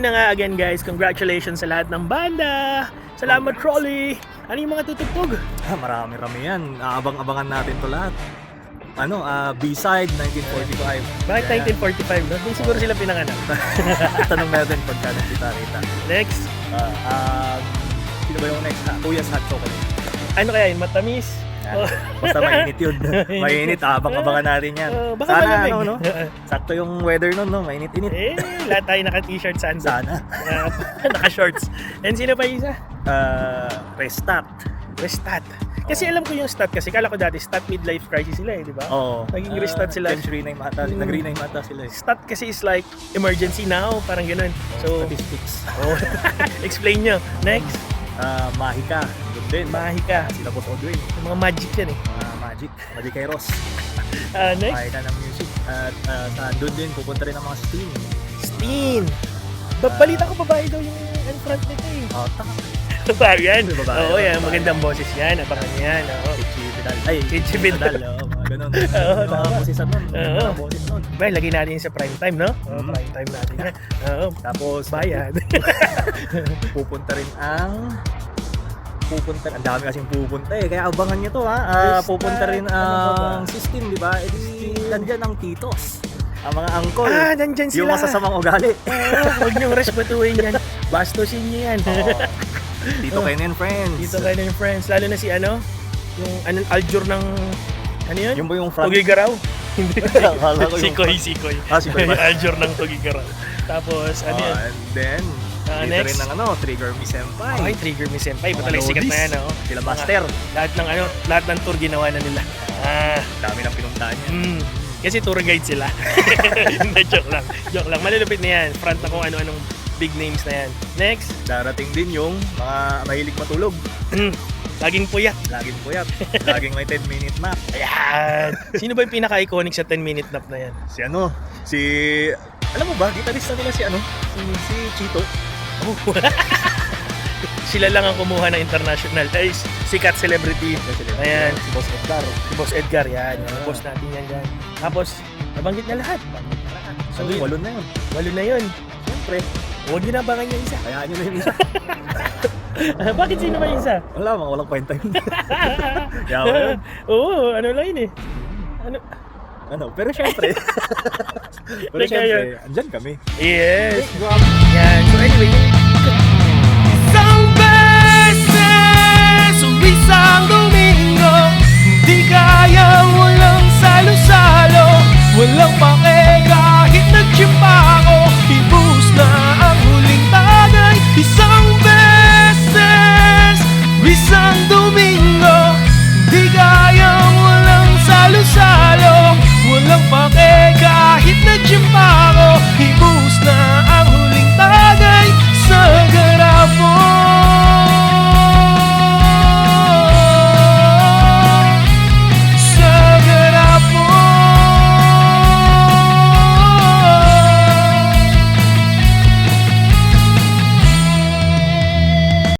na nga again guys, congratulations sa lahat ng banda. Salamat Trolley. Ano yung mga tutugtog? Marami-rami yan. Aabang-abangan natin to lahat. B-side 1945. Bakit 1945 no? Doon siguro sila pinanganak. Tanong natin pagka nagkita-kita. Next. Sino ba yung next? Kuya's Hot Chocolate. Ano kaya yun? Matamis? Basta mainit yun. Mainit, abang-abangan natin yan. Baka Sana malamig. ano, no? Sakto yung weather nun, no? Mainit-init. Lahat tayo naka-t-shirt saan? Sana. Naka-shorts. And sino pa isa? Restart. Restat. Kasi alam ko yung stat kasi. Kala ko dati stat midlife crisis sila di ba? Oo. Naging restart sila. Century na yung mata. Nag-rename mata sila. Stat kasi is like emergency now. Parang ganun. So, Statistics. explain nyo. Next. Mahika. Good din. Mahika. Sila Boss Odwin. Yung mga magic yan eh. Magic. Magikeros. Next. Mahika ng music. At doon din, pupunta rin ang mga Steen. Steen. Balita ko babae daw yung in front nito eh. Babae yan. Oo, yan. Magandang boses yan. Abangan yan. Kichi Vidal. Mga ganun. Tama. Boses nun. Oo. Boses nun. Bay, lagay natin sa prime time, no? Prime time natin yan. Oo. Tapos, Bayan. pupunta rin ang dami kasing pupunta eh. Kaya abangan nyo to ha. Pupunta rin ang system, di ba? Nandyan ang titos. Ang mga angkol. Nandyan sila. Yung masasamang ugali. Huwag niyong respetuhin yan. Bastusin niyo yan. Tito Ken and Friends. Dito kayo na yung friends. Lalo na si ano? Yung aljur ng ano yun? Yung ba yung front? Tugigaraw. Akala ko yung Sikoy. Sikoy ba? Aljur ng Tugigaraw. Tapos ano yun? And then, dito next. rin ng Trigger Me Senpai. Okay, Trigger Me Senpai. Iba Mga talaga sikat na lodies. yan, oh. Sila Master. Lahat ng tour ginawa na nila. Dami ng pinuntahan niya. Kasi tour guide sila. Hindi, joke lang. Malulupit na yan. Front na kung ano-anong big names na yan. Next. Darating din yung mga mahilig matulog. Laging puyat. Laging puyat. Laging may 10-minute nap. Ayan. Sino ba yung pinaka-iconic sa 10-minute nap na yan? Alam mo ba, gitarista nila si Chito. Sila lang ang kumuha ng international. Sikat celebrity. Ayan. Si Boss Edgar. Si Boss Edgar, yan. Yung boss natin yan dyan. Tapos, nabanggit na lahat. So, walo na yun. Walo na yun. Siyempre, Huwag ginabangan yung isa. kayaan nyo na yung isa. Bakit sino ba yung isa? Wala, mga walang kwenta yun. Yawa yun. Oo, ano lang yun eh. Pero siyempre, andyan kami. Yes. Yan. So anyway, Isang beses o isang domingo, di kayang walang salo-salo, walang